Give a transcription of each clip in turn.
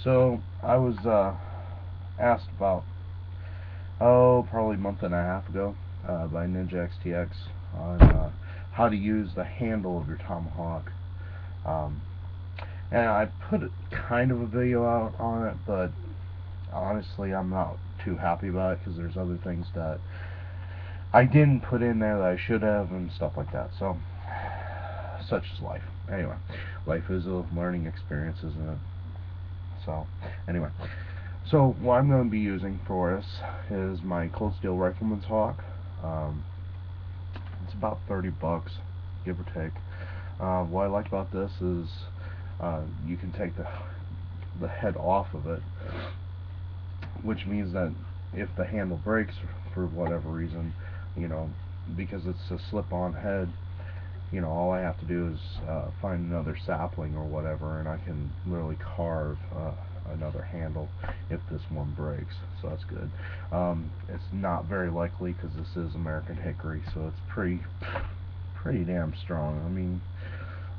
So I was asked about, probably a month and a half ago by NinjaXTX on how to use the handle of your tomahawk. Um, and I put kind of a video out on it, but honestly I'm not too happy about it because there's other things that I didn't put in there that I should have and stuff like that. So, such is life. Anyway, life is a learning experience, isn't it? So, anyway. So, what I'm going to be using for this is my cold steel rifleman's hawk. It's about 30 bucks, give or take. What I like about this is you can take the head off of it, which means that if the handle breaks for whatever reason, you know, because it's a slip-on head, you know, all I have to do is find another sapling or whatever, and I can literally carve another handle if this one breaks. So that's good. It's not very likely because this is American hickory, so it's pretty damn strong. I mean,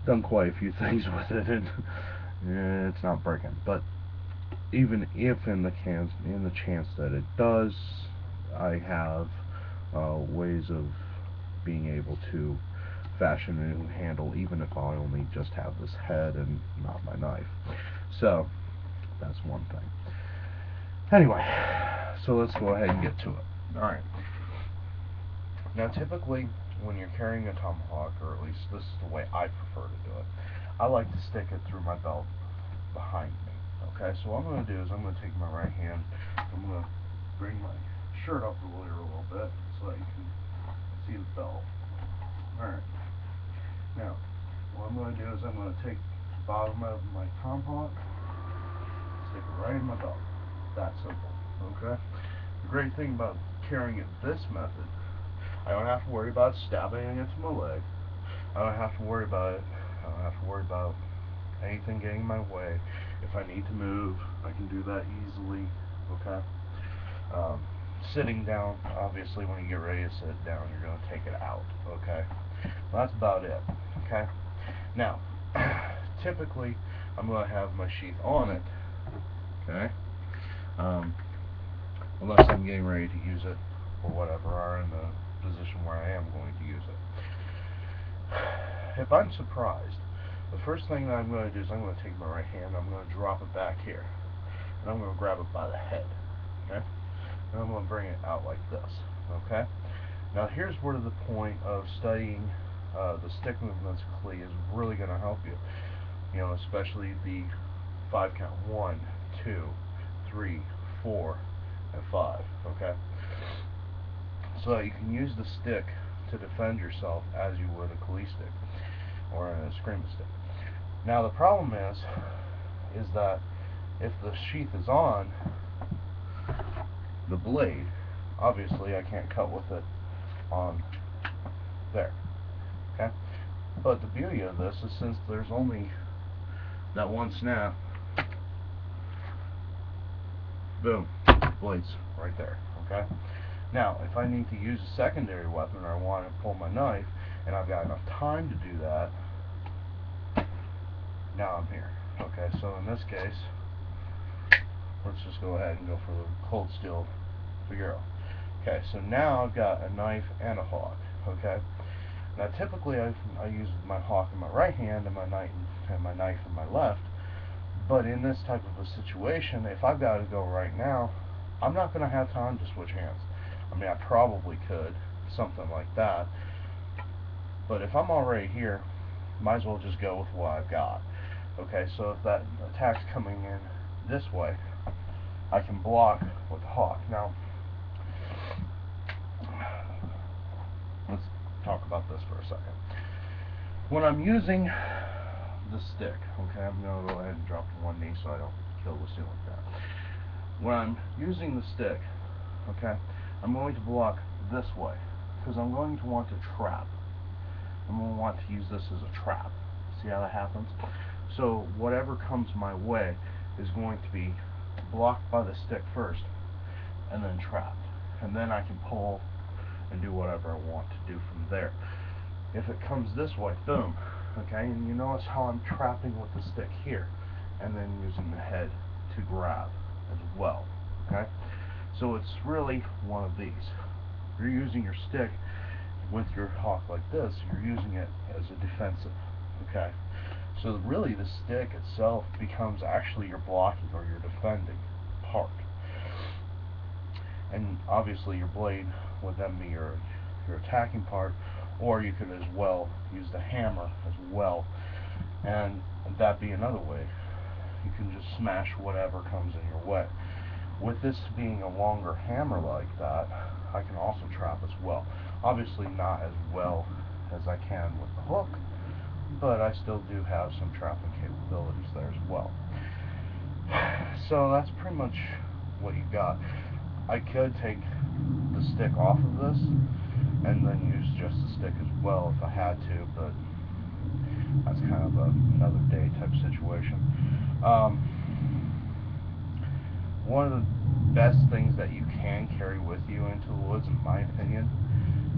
done quite a few things with it, and it's not breaking. But even if in the chance that it does, I have ways of being able to fashion a new handle, even if I only just have this head and not my knife. So that's one thing. Anyway, so let's go ahead and get to it. Alright. Now typically when you're carrying a tomahawk, or at least this is the way I prefer to do it, I like to stick it through my belt behind me. Okay, so what I'm going to do is I'm going to take my right hand, I'm going to bring my shirt up a little bit so that you can see the belt. Alright. Now, what I'm going to do is I'm going to take the bottom of my tomahawk, stick it right in my belt. That simple. Okay? The great thing about carrying it this method, I don't have to worry about stabbing against my leg. I don't have to worry about it. I don't have to worry about anything getting in my way. If I need to move, I can do that easily. Okay? Sitting down, obviously when you get ready to sit down, you're going to take it out. Okay? Well, that's about it. Okay? Now, typically, I'm going to have my sheath on it. Okay? Unless I'm getting ready to use it or whatever, or in the position where I am going to use it. If I'm surprised, the first thing that I'm going to do is I'm going to take my right hand, I'm going to drop it back here, and I'm going to grab it by the head. Okay? And I'm going to bring it out like this. Okay? Now here's where the point of studying the stick movements cleat is really going to help you. You know, especially the 5 count. 1, 2, 3, 4, and 5. Okay? So that you can use the stick to defend yourself as you would a cleat stick or a scream stick. Now the problem is that if the sheath is on, the blade, obviously I can't cut with it on there. Okay? But the beauty of this is since there's only that one snap, boom, blade's right there. Okay? Now, if I need to use a secondary weapon or I want to pull my knife and I've got enough time to do that, now I'm here. Okay, so in this case, let's just go ahead and go for the cold steel figure. Okay, so now I've got a knife and a hawk. Okay, now typically I use my hawk in my right hand and my knife in my left, but in this type of a situation, if I've got to go right now, I'm not going to have time to switch hands. I mean, I probably could, something like that, but if I'm already here, might as well just go with what I've got. Okay, so if that attack's coming in this way, I can block with the hawk. Now, let's talk about this for a second. When I'm using the stick, okay, I'm going to go ahead and drop to one knee so I don't kill the ceiling fan. When I'm using the stick, okay, I'm going to block this way because I'm going to want to trap. I'm going to want to use this as a trap. See how that happens? So whatever comes my way is going to be blocked by the stick first and then trapped. And then I can pull and do whatever I want to do from there. If it comes this way, boom. Okay, and you notice how I'm trapping with the stick here and then using the head to grab as well. Okay, so it's really one of these. You're using your stick with your hawk like this, you're using it as a defensive. Okay, so really the stick itself becomes actually your blocking or your defending part, and obviously your blade would then be your attacking part, or you could as well use the hammer as well, and that be another way. You can just smash whatever comes in your way. With this being a longer hammer like that, I can also trap as well. Obviously not as well as I can with the hook, but I still do have some trapping capabilities there as well. So that's pretty much what you got. I could take the stick off of this and then use just the stick as well if I had to, but that's kind of another day type situation. One of the best things that you can carry with you into the woods, in my opinion,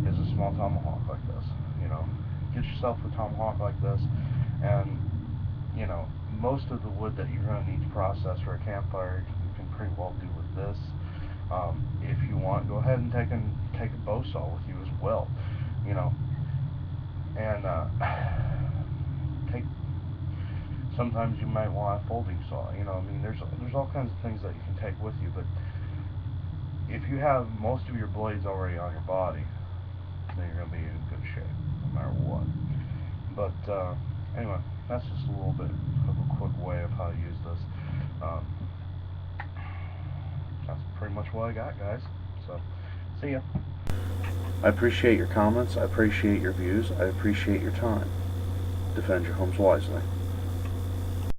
is a small tomahawk like this. You know, get yourself a tomahawk like this, and you know, most of the wood that you're going to need to process for a campfire, you can pretty well do with this. If you want, go ahead and take a bow saw with you as well. You know, and take. Sometimes you might want a folding saw. You know, I mean, there's all kinds of things that you can take with you, but if you have most of your blades already on your body, then you're going to be in good shape, no matter what. But anyway, that's just a little bit of a quick way of how to use this. That's pretty much what I got, guys. So, see ya. I appreciate your comments. I appreciate your views. I appreciate your time. Defend your homes wisely.